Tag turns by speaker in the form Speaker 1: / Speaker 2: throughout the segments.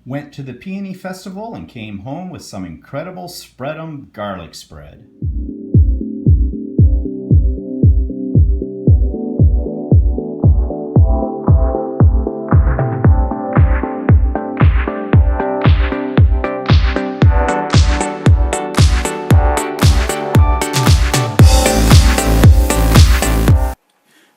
Speaker 1: Went to the Peony Festival and came home with some incredible spread-em garlic spread.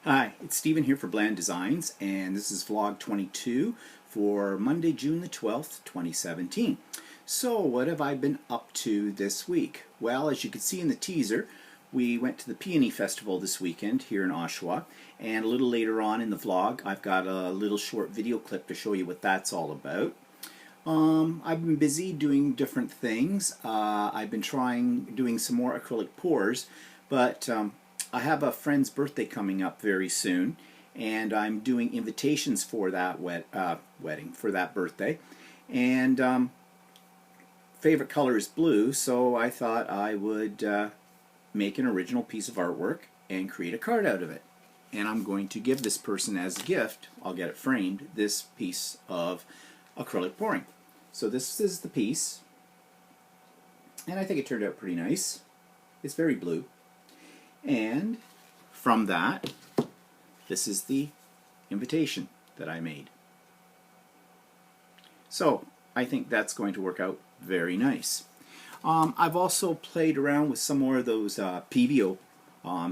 Speaker 1: Hi, it's Stephen here for Bland Designs, and this is vlog 22 for Monday, June the 12th, 2017. So, what have I been up to this week? Well, as you can see in the teaser, we went to the Peony Festival this weekend here in Oshawa, and a little later on in the vlog, I've got a little short video clip to show you what that's all about. I've been busy doing different things. I've been doing some more acrylic pours, but I have a friend's birthday coming up very soon, and I'm doing invitations for that wedding, for that birthday. And favorite color is blue, so I thought I would make an original piece of artwork and create a card out of it. And I'm going to give this person as a gift, I'll get it framed, this piece of acrylic pouring. So this is the piece, and I think it turned out pretty nice. It's very blue. And from that, this is the invitation that I made. So I think that's going to work out very nice. I've also played around with some more of those PVO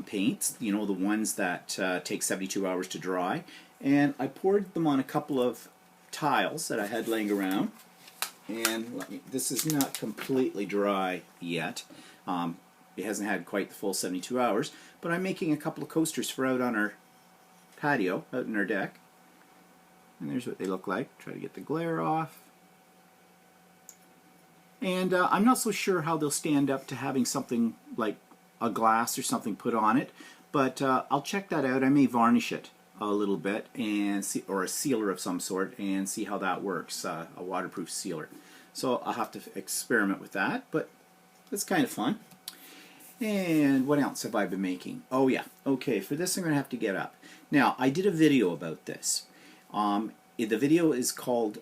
Speaker 1: paints, you know, the ones that take 72 hours to dry. And I poured them on a couple of tiles that I had laying around. And this is not completely dry yet. It hasn't had quite the full 72 hours, but I'm making a couple of coasters for out on our patio, out in our deck. And there's what they look like. Try to get the glare off. And I'm not so sure how they'll stand up to having something like a glass or something put on it, but I'll check that out. I may varnish it a little bit and see, or a sealer of some sort, and see how that works, a waterproof sealer. So I'll have to experiment with that, but it's kind of fun. And what else have I been making? Oh yeah, okay, for this I'm going to have to get up. Now, I did a video about this. The video is called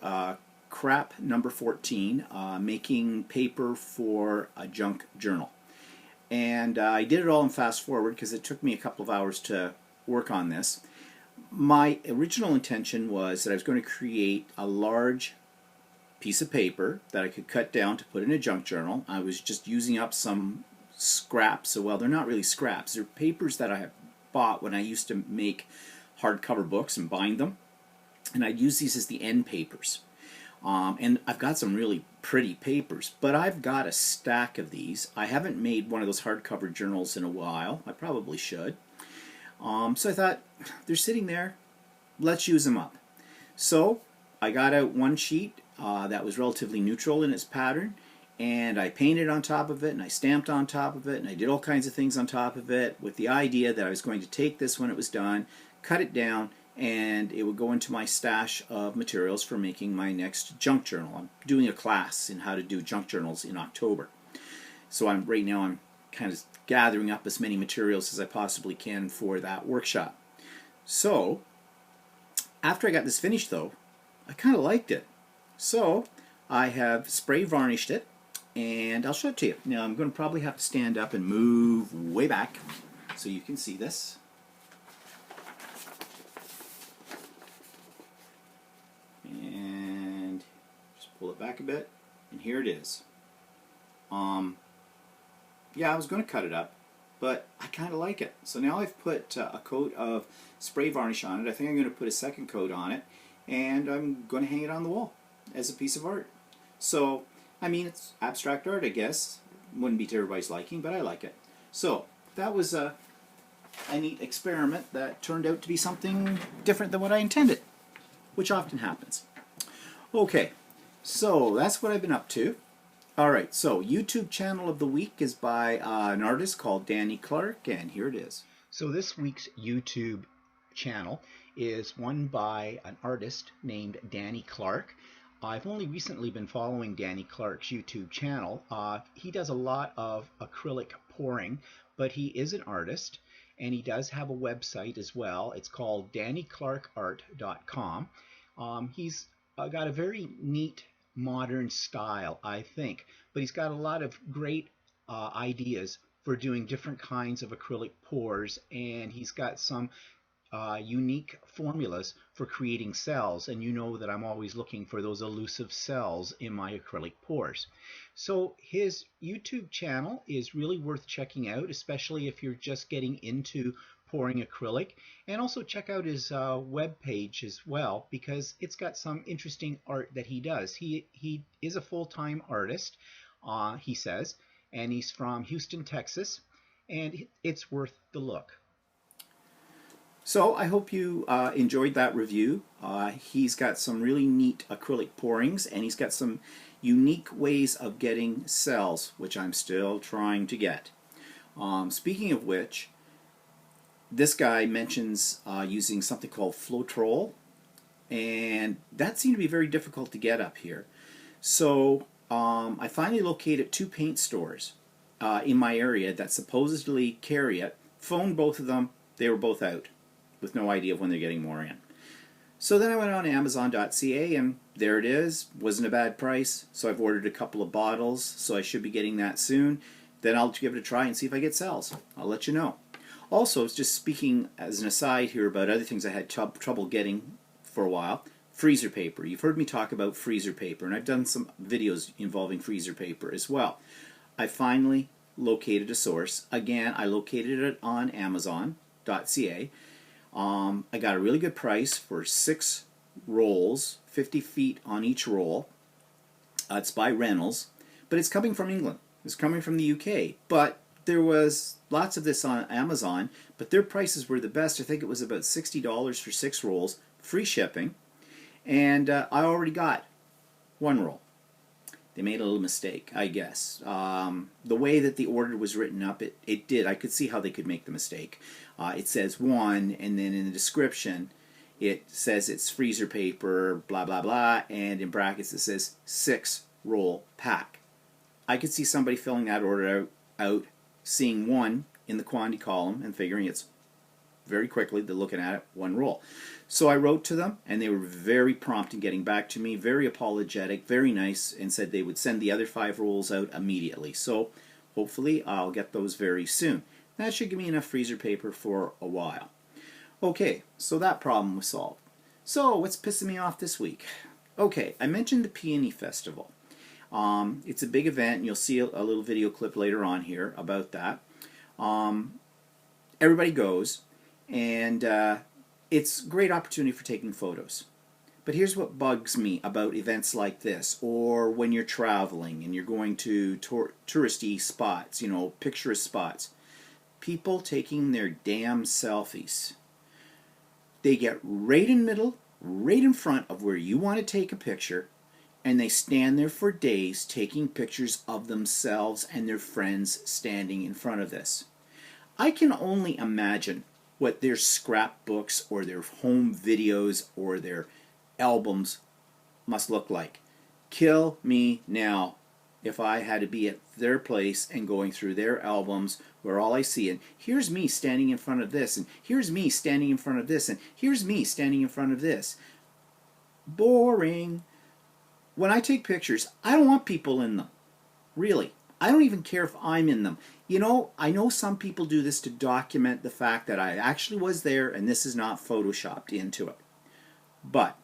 Speaker 1: Crap Number 14, Making Paper for a Junk Journal. And I did it all in fast forward because it took me a couple of hours to work on this. My original intention was that I was going to create a large piece of paper that I could cut down to put in a junk journal. I was just using up some scraps. So, well, they're not really scraps. They're papers that I have bought when I used to make hardcover books and bind them. And I'd use these as the end papers. And I've got some really pretty papers, but I've got a stack of these. I haven't made one of those hardcover journals in a while. I probably should. So I thought, they're sitting there, let's use them up. So I got out one sheet that was relatively neutral in its pattern, and I painted on top of it, and I stamped on top of it, and I did all kinds of things on top of it with the idea that I was going to take this when it was done, cut it down, and it would go into my stash of materials for making my next junk journal. I'm doing a class in how to do junk journals in October. So right now I'm kind of gathering up as many materials as I possibly can for that workshop. So after I got this finished though, I kind of liked it. So I have spray varnished it, and I'll show it to you. Now I'm going to probably have to stand up and move way back so you can see this. And just pull it back a bit, and here it is. Yeah, I was going to cut it up, but I kind of like it. So now I've put a coat of spray varnish on it. I think I'm going to put a second coat on it, and I'm going to hang it on the wall as a piece of art. So, I mean, it's abstract art, I guess. Wouldn't be to everybody's liking, but I like it. So, that was a neat experiment that turned out to be something different than what I intended, which often happens. Okay, so that's what I've been up to. Alright, so YouTube channel of the week is by an artist called Danny Clark, and here it is. So this week's YouTube channel is one by an artist named Danny Clark. I've only recently been following Danny Clark's YouTube channel. He does a lot of acrylic pouring, but he is an artist, and he does have a website as well. It's called DannyClarkArt.com. He's got a very neat modern style, I think. But he's got a lot of great ideas for doing different kinds of acrylic pours, and he's got some unique formulas for creating cells, and you know that I'm always looking for those elusive cells in my acrylic pours. So his YouTube channel is really worth checking out, especially if you're just getting into pouring acrylic, and also check out his web page as well, because it's got some interesting art that he does. He is a full-time artist, he says, and he's from Houston, Texas, and it's worth the look. So I hope you enjoyed that review. He's got some really neat acrylic pourings, and he's got some unique ways of getting cells, which I'm still trying to get. Speaking of which, this guy mentions using something called Floetrol, and that seemed to be very difficult to get up here. So I finally located 2 paint stores in my area that supposedly carry it. Phoned both of them, they were both out, with no idea of when they're getting more in. So then I went on Amazon.ca, and there it is. Wasn't a bad price, so I've ordered a couple of bottles, so I should be getting that soon. Then I'll give it a try and see if I get cells. I'll let you know. Also, just speaking as an aside here about other things I had trouble getting for a while, freezer paper. You've heard me talk about freezer paper, and I've done some videos involving freezer paper as well. I finally located a source. Again, I located it on Amazon.ca. I got a really good price for 6 rolls, 50 feet on each roll. It's by Reynolds, but it's coming from England. It's coming from the UK. But there was lots of this on Amazon, but their prices were the best. I think it was about $60 for 6 rolls, free shipping, and I already got 1 roll. They made a little mistake, I guess. The way that the order was written up, it did. I could see how they could make the mistake. It says 1, and then in the description, it says it's freezer paper, blah, blah, blah, and in brackets it says 6 roll pack. I could see somebody filling that order out, seeing 1 in the quantity column, and figuring it's very quickly, they're looking at it, 1 roll. So I wrote to them, and they were very prompt in getting back to me, very apologetic, very nice, and said they would send the other 5 rolls out immediately. So hopefully I'll get those very soon. That should give me enough freezer paper for a while. Okay, so that problem was solved. So what's pissing me off this week? Okay, I mentioned the Peony Festival. It's a big event, and you'll see a little video clip later on here about that. Everybody goes, and it's a great opportunity for taking photos. But here's what bugs me about events like this, or when you're traveling and you're going to touristy spots, you know, picturesque spots. People taking their damn selfies. They get right in the middle, right in front of where you want to take a picture, and they stand there for days taking pictures of themselves and their friends standing in front of this. I can only imagine what their scrapbooks or their home videos or their albums must look like. Kill me now if I had to be at their place and going through their albums where all I see, and here's me standing in front of this, and here's me standing in front of this, and here's me standing in front of this. Boring. When I take pictures, I don't want people in them. Really. I don't even care if I'm in them. You know, I know some people do this to document the fact that I actually was there and this is not photoshopped into it. But,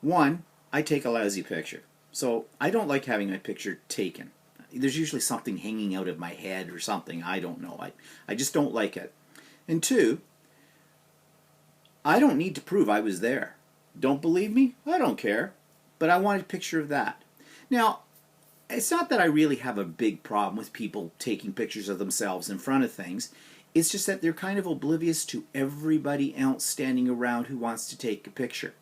Speaker 1: 1, I take a lousy picture. So, I don't like having my picture taken. There's usually something hanging out of my head or something. I don't know. I just don't like it. And 2, I don't need to prove I was there. Don't believe me? I don't care. But I want a picture of that. Now, it's not that I really have a big problem with people taking pictures of themselves in front of things. It's just that they're kind of oblivious to everybody else standing around who wants to take a picture.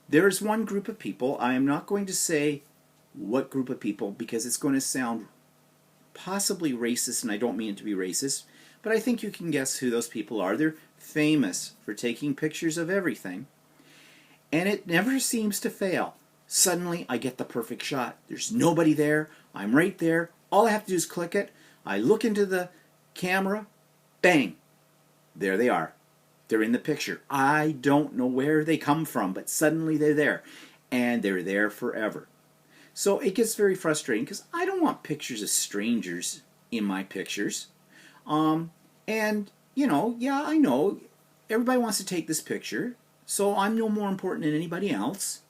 Speaker 1: There is one group of people, I am not going to say what group of people because it's going to sound possibly racist, and I don't mean it to be racist, but I think you can guess who those people are. They're famous for taking pictures of everything, and it never seems to fail. Suddenly, I get the perfect shot. There's nobody there. I'm right there. All I have to do is click it. I look into the camera. Bang. There they are. They're in the picture. I don't know where they come from, but suddenly they're there. and they're there forever. So it gets very frustrating because I don't want pictures of strangers in my pictures. And, yeah, I know everybody wants to take this picture, so I'm no more important than anybody else.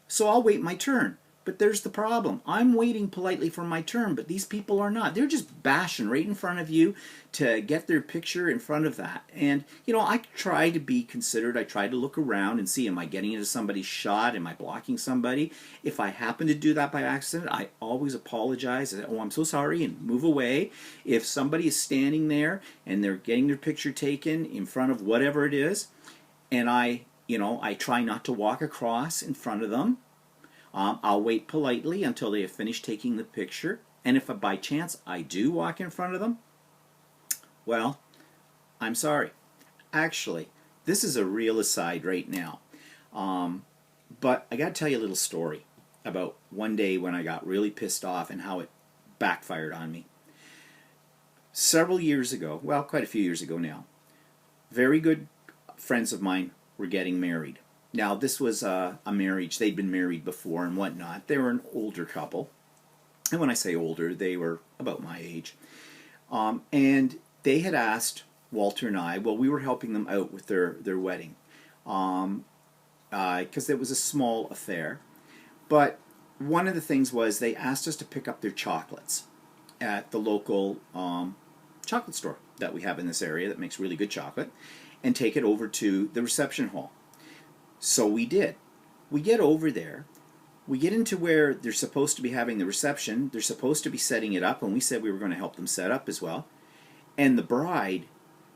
Speaker 1: So I'll wait my turn. But there's the problem. I'm waiting politely for my turn, but these people are not. They're just bashing right in front of you to get their picture in front of that. And, I try to be considerate. I try to look around and see, am I getting into somebody's shot? Am I blocking somebody? If I happen to do that by accident, I always apologize. I say, oh, I'm so sorry, and move away. If somebody is standing there and they're getting their picture taken in front of whatever it is, and I try not to walk across in front of them. I'll wait politely until they have finished taking the picture. And if by chance I do walk in front of them, well, I'm sorry. Actually, this is a real aside right now. But I got to tell you a little story about one day when I got really pissed off and how it backfired on me. Several years ago, well, quite a few years ago now, very good friends of mine were getting married. Now, this was a marriage. They'd been married before and whatnot. They were an older couple. And when I say older, they were about my age. And they had asked Walter and I, well, we were helping them out with their wedding. Because it was a small affair. But one of the things was they asked us to pick up their chocolates at the local chocolate store that we have in this area that makes really good chocolate and take it over to the reception hall. So we did. We get over there. We get into where they're supposed to be having the reception. They're supposed to be setting it up, and we said we were going to help them set up as well. And the bride,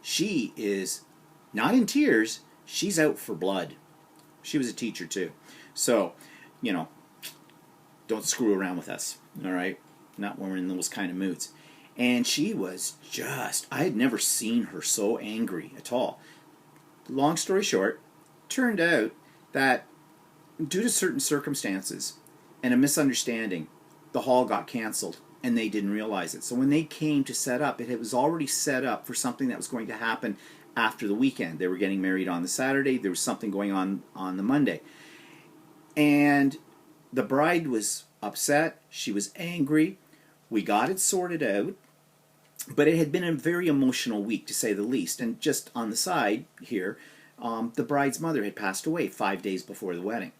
Speaker 1: she is not in tears. She's out for blood. She was a teacher too. So, don't screw around with us, all right? Not when we're in those kind of moods. And she was I had never seen her so angry at all. Long story short, turned out that due to certain circumstances and a misunderstanding, the hall got canceled and they didn't realize it. So when they came to set up, it was already set up for something that was going to happen after the weekend. They were getting married on the Saturday. There was something going on the Monday. And the bride was upset. She was angry. We got it sorted out. But it had been a very emotional week, to say the least. And just on the side here, the bride's mother had passed away 5 days before the wedding.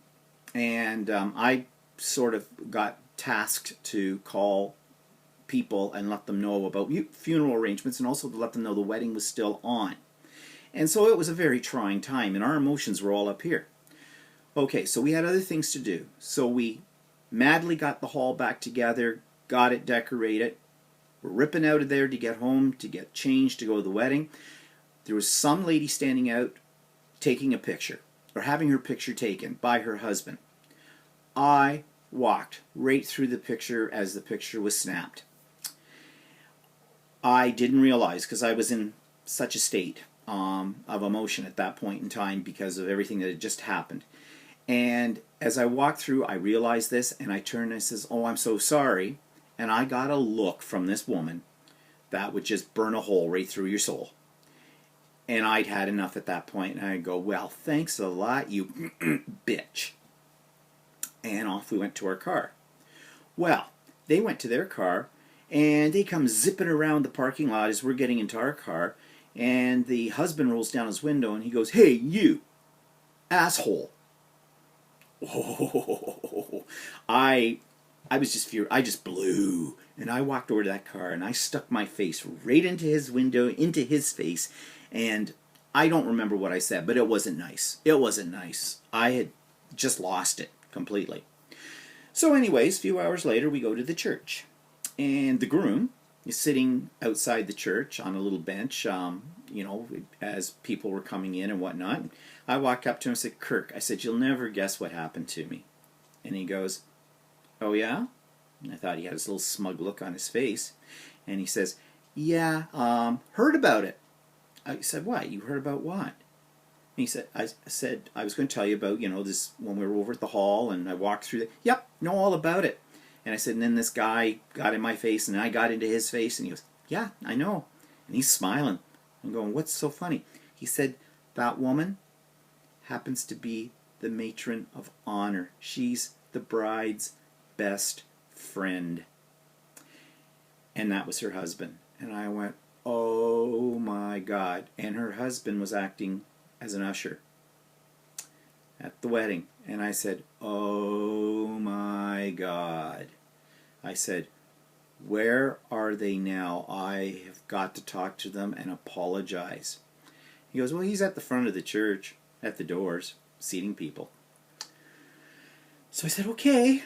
Speaker 1: And I sort of got tasked to call people and let them know about funeral arrangements and also to let them know the wedding was still on. And so it was a very trying time, and our emotions were all up here. Okay, so we had other things to do. So we madly got the hall back together, got it decorated. We're ripping out of there to get home, to get changed, to go to the wedding. There was some lady standing out taking a picture, or having her picture taken by her husband. I walked right through the picture as the picture was snapped. I didn't realize, because I was in such a state of emotion at that point in time because of everything that had just happened. And as I walked through, I realized this, and I turned and I says, oh, I'm so sorry. And I got a look from this woman that would just burn a hole right through your soul. And I'd had enough at that point, and I'd go, well, thanks a lot, you bitch. And off we went to our car. Well, they went to their car, and they come zipping around the parking lot as we're getting into our car, and the husband rolls down his window, and he goes, hey, you, asshole. Oh, I was just furious. I just blew, and I walked over to that car, and I stuck my face right into his window, into his face, and I don't remember what I said, but it wasn't nice. It wasn't nice. I had just lost it completely. So anyways, a few hours later, we go to the church, and the groom is sitting outside the church on a little bench, as people were coming in and whatnot. I walked up to him and said, Kirk, I said, you'll never guess what happened to me. And he goes, oh yeah? And I thought he had this little smug look on his face. And he says, yeah, heard about it. I said, what? You heard about what? And he said, I said, I was going to tell you about, this, when we were over at the hall, and I walked through the, yep, know all about it. And I said, and then this guy got in my face, and I got into his face, and he goes, yeah, I know. And he's smiling. I'm going, what's so funny? He said, that woman happens to be the matron of honor. She's the bride's best friend. And that was her husband. And I went, oh my God. And her husband was acting as an usher at the wedding. And I said, oh my God. I said, where are they now? I have got to talk to them and apologize. He goes, well, he's at the front of the church, at the doors, seating people. So I said, okay.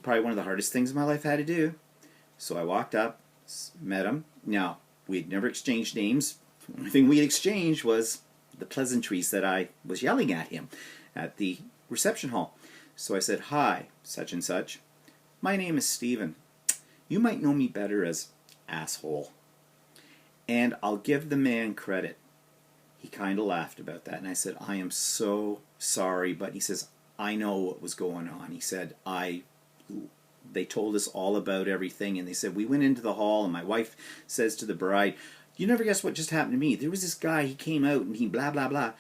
Speaker 1: Probably one of the hardest things in my life I had to do. So I walked up, met him. Now, we'd never exchanged names. The only thing we had exchanged was the pleasantries that I was yelling at him at the reception hall. So I said, hi, such and such. My name is Stephen. You might know me better as asshole. And I'll give the man credit. He kind of laughed about that. And I said, I am so sorry. But he says, I know what was going on. He said, they told us all about everything, and they said, we went into the hall, and my wife says to the bride, you never guess what just happened to me. There was this guy, he came out, and he blah, blah, blah.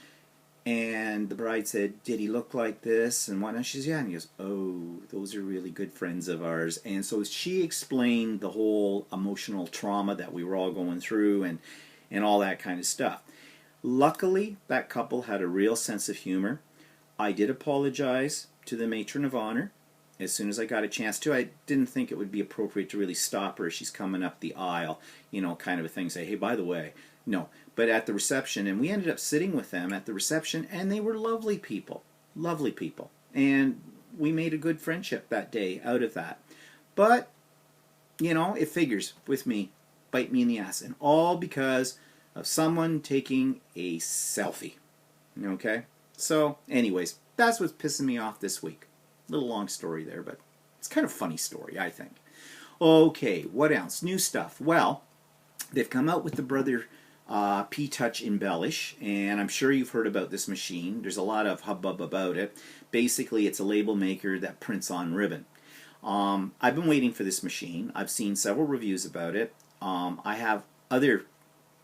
Speaker 1: And the bride said, did he look like this, and whatnot? She says, yeah. And he goes, oh, those are really good friends of ours. And so she explained the whole emotional trauma that we were all going through, and all that kind of stuff. Luckily, that couple had a real sense of humor. I did apologize to the matron of honor as soon as I got a chance to. I didn't think it would be appropriate to really stop her as she's coming up the aisle, kind of a thing, say, hey, by the way. No. But at the reception, and we ended up sitting with them at the reception, and they were lovely people. Lovely people. And we made a good friendship that day out of that. But, it figures with me. Bite me in the ass. And all because of someone taking a selfie. Okay? So, anyways, that's what's pissing me off this week. Little long story there, but it's kind of a funny story, I think. Okay, what else? New stuff. Well, they've come out with the Brother P-Touch Embellish, and I'm sure you've heard about this machine. There's a lot of hubbub about it. Basically, it's a label maker that prints on ribbon. I've been waiting for this machine. I've seen several reviews about it. I have other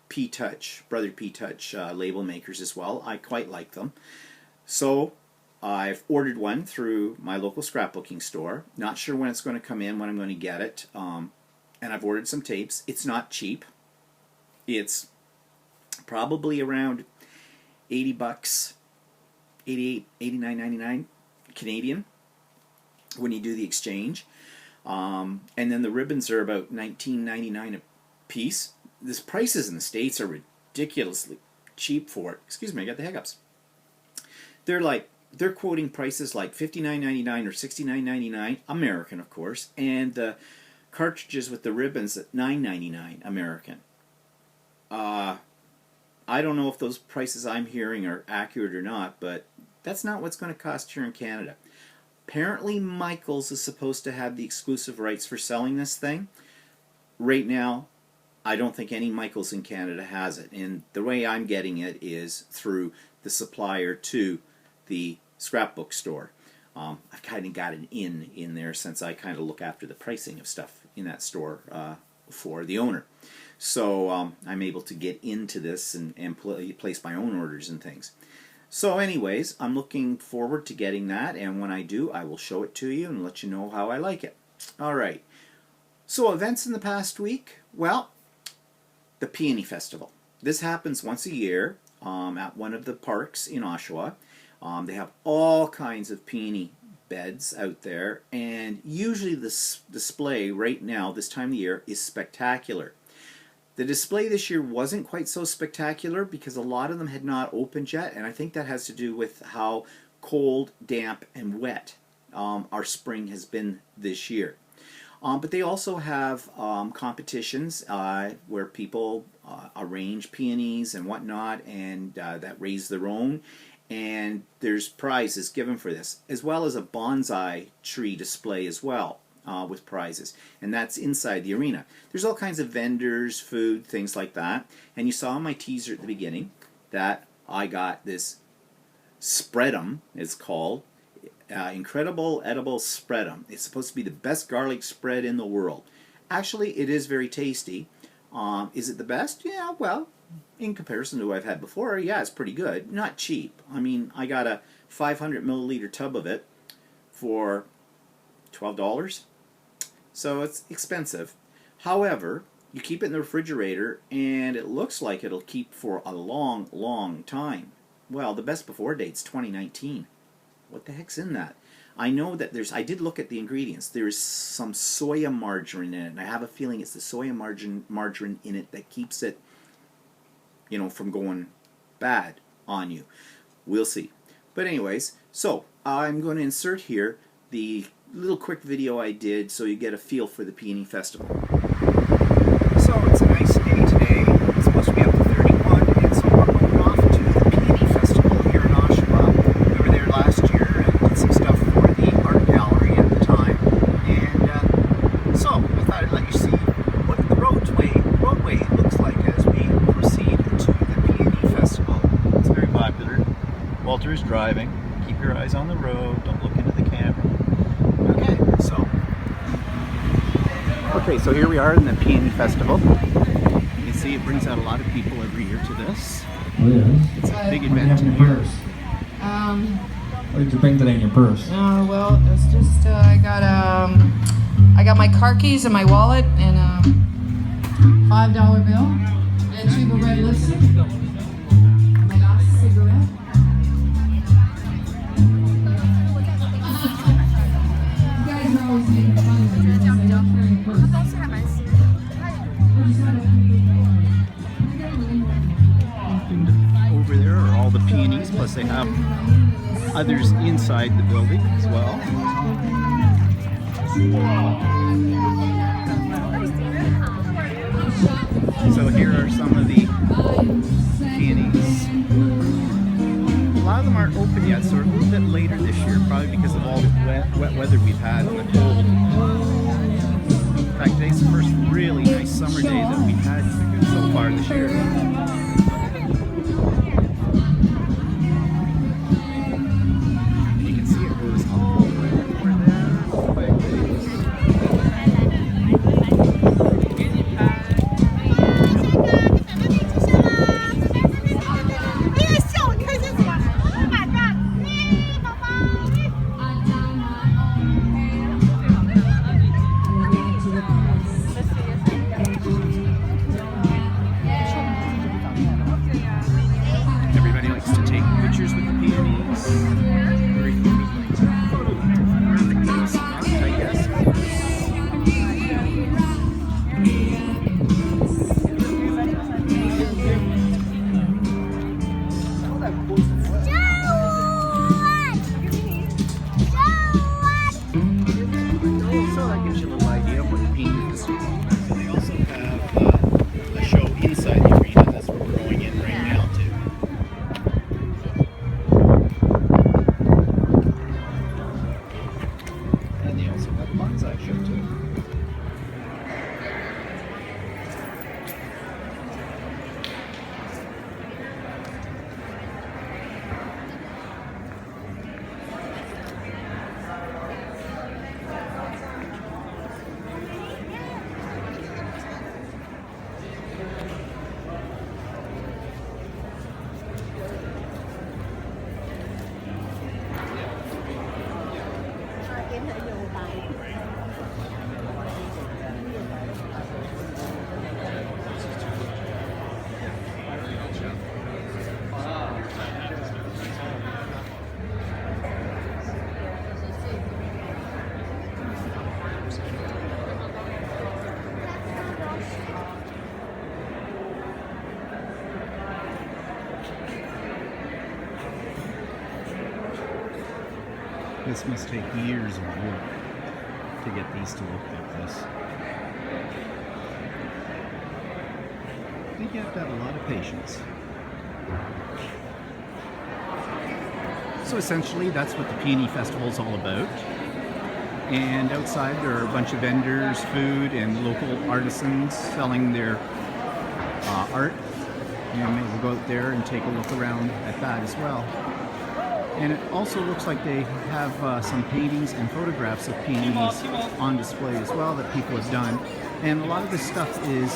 Speaker 1: P-Touch, Brother P-Touch label makers as well. I quite like them. So I've ordered one through my local scrapbooking store. Not sure when it's going to come in, when I'm going to get it. And I've ordered some tapes. It's not cheap. It's probably around 80 bucks, 88, 89.99 Canadian when you do the exchange. And then the ribbons are about $19.99 a piece. This prices in the States are ridiculously cheap for it. Excuse me, I got the hiccups. They're quoting prices like $59.99 or $69.99, American of course, and the cartridges with the ribbons at $9.99 American. I don't know if those prices I'm hearing are accurate or not, but that's not what's going to cost here in Canada. Apparently Michaels is supposed to have the exclusive rights for selling this thing. Right now, I don't think any Michaels in Canada has it, and the way I'm getting it is through the supplier to the scrapbook store. I've kind of got an in there since I kind of look after the pricing of stuff in that store for the owner. So I'm able to get into this and place my own orders and things. So anyways, I'm looking forward to getting that, and when I do, I will show it to you and let you know how I like it. Alright, so events in the past week, well, the Peony Festival. This happens once a year at one of the parks in Oshawa. They have all kinds of peony beds out there, and usually this display right now, this time of the year, is spectacular. The display this year wasn't quite so spectacular because a lot of them had not opened yet, and I think that has to do with how cold, damp, and wet our spring has been this year. But they also have competitions where people arrange peonies and whatnot, and that raise their own. And there's prizes given for this, as well as a bonsai tree display as well with prizes. And that's inside the arena. There's all kinds of vendors, food, things like that. And you saw in my teaser at the beginning that I got this spreadum, it's called. Incredible Edible Spreadum. It's supposed to be the best garlic spread in the world. Actually, it is very tasty. Is it the best? Yeah, well, in comparison to what I've had before, yeah, it's pretty good. Not cheap. I mean, I got a 500 milliliter tub of it for $12. So it's expensive. However, you keep it in the refrigerator and it looks like it'll keep for a long, long time. Well, the best before date's 2019. What the heck's in that? I know that I did look at the ingredients. There's some soya margarine in it, and I have a feeling it's the soya margarine in it that keeps it, you know, from going bad on you. We'll see. But anyways, so I'm going to insert here the little quick video I did so you get a feel for the Peony Festival. So it's a nice day today. It's supposed to be up to 31, and so we're going off to the Peony Festival here in Oshawa. We were there last year and did some stuff for the art gallery at the time. And so I thought I'd let you see what the roadway looks like as we proceed to the Peony Festival. It's very popular. Walter is driving. Keep your eyes on the road. Don't look into the camera. Okay, so here we are in the Peony Festival. You can see it brings out a lot of people every year to this.
Speaker 2: Oh, yeah.
Speaker 1: It's a big event in your purse.
Speaker 2: Why did you bring that in your purse?
Speaker 3: Well, it's just I got my car keys and my wallet and a $5 bill and a tube of red lipstick. My last cigarette. You guys are always making fun of me because I don't carry a purse.
Speaker 1: And over there are all the peonies, plus they have others inside the building as well. So here are some of the peonies. A lot of them aren't open yet, so we're a little bit later this year, probably because of all the wet weather we've had and the cold. In fact, today's the first really nice summer day that we've had so far this year. You can see it goes all the way over there. Everybody likes to take pictures with the peonies. Very photographic spot, I guess. So that gives you a little idea of what the Peony Festival is. They also have a show inside the arena. That's where we're going in right now too. And they also have a bonsai show too. This must take years of work to get these to look like this. I think you have to have a lot of patience. So essentially that's what the Peony Festival is all about. And outside there are a bunch of vendors, food, and local artisans selling their art. And maybe we'll go out there and take a look around at that as well. And it also looks like they have some paintings and photographs of peonies on display as well that people have done. And a lot of this stuff is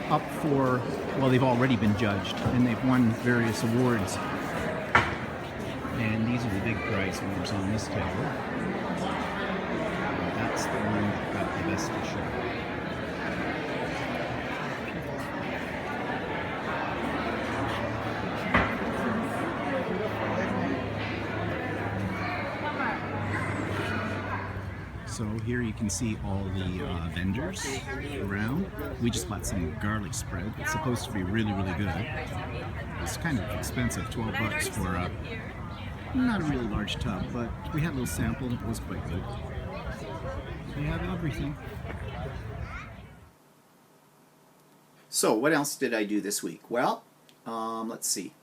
Speaker 1: up for, well, they've already been judged and they've won various awards. And these are the big prize winners on this table. That's the one that got the best picture. So here you can see all the vendors around. We just bought some garlic spread. It's supposed to be really, really good. It's kind of expensive, 12 bucks for not a really large tub, but we had a little sample and it was quite good. So we have everything. So what else did I do this week? Well, let's see.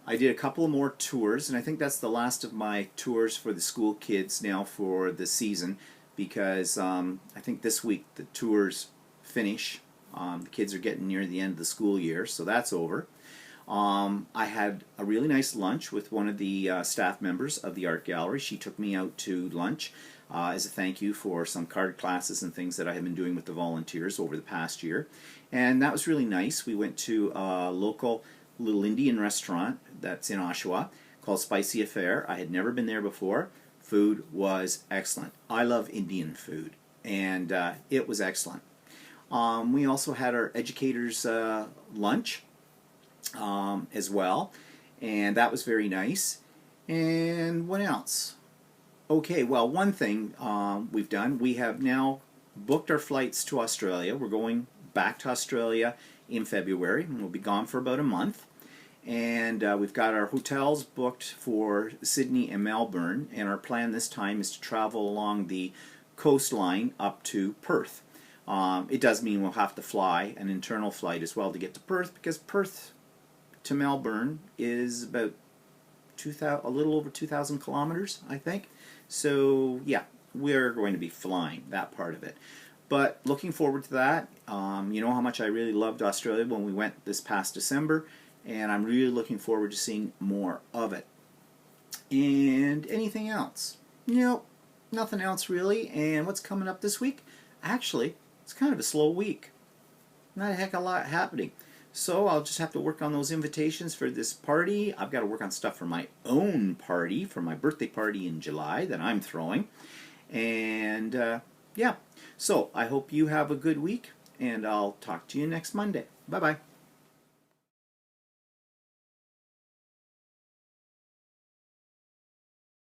Speaker 1: I did a couple more tours, and I think that's the last of my tours for the school kids now for the season, because I think this week the tours finish. The kids are getting near the end of the school year, so that's over. I had a really nice lunch with one of the staff members of the art gallery. She took me out to lunch as a thank you for some card classes and things that I have been doing with the volunteers over the past year, and that was really nice. We went to a local little Indian restaurant that's in Oshawa called Spicy Affair. I had never been there before. Food was excellent. I love Indian food, and it was excellent. We also had our educators lunch as well, and that was very nice. And what else? Okay, well, one thing we've done, we have now booked our flights to Australia. We're going back to Australia in February, and we'll be gone for about a month. And we've got our hotels booked for Sydney and Melbourne, and our plan this time is to travel along the coastline up to Perth. It does mean we'll have to fly an internal flight as well to get to Perth, because Perth to Melbourne is about a little over 2,000 kilometers, I think. So yeah, we're going to be flying that part of it. But looking forward to that. You know how much I really loved Australia when we went this past December, and I'm really looking forward to seeing more of it. And anything else? Nope, nothing else really. And what's coming up this week? Actually, it's kind of a slow week. Not a heck of a lot happening. So I'll just have to work on those invitations for this party. I've got to work on stuff for my own party, for my birthday party in July that I'm throwing. And yeah, so I hope you have a good week, and I'll talk to you next Monday. Bye-bye.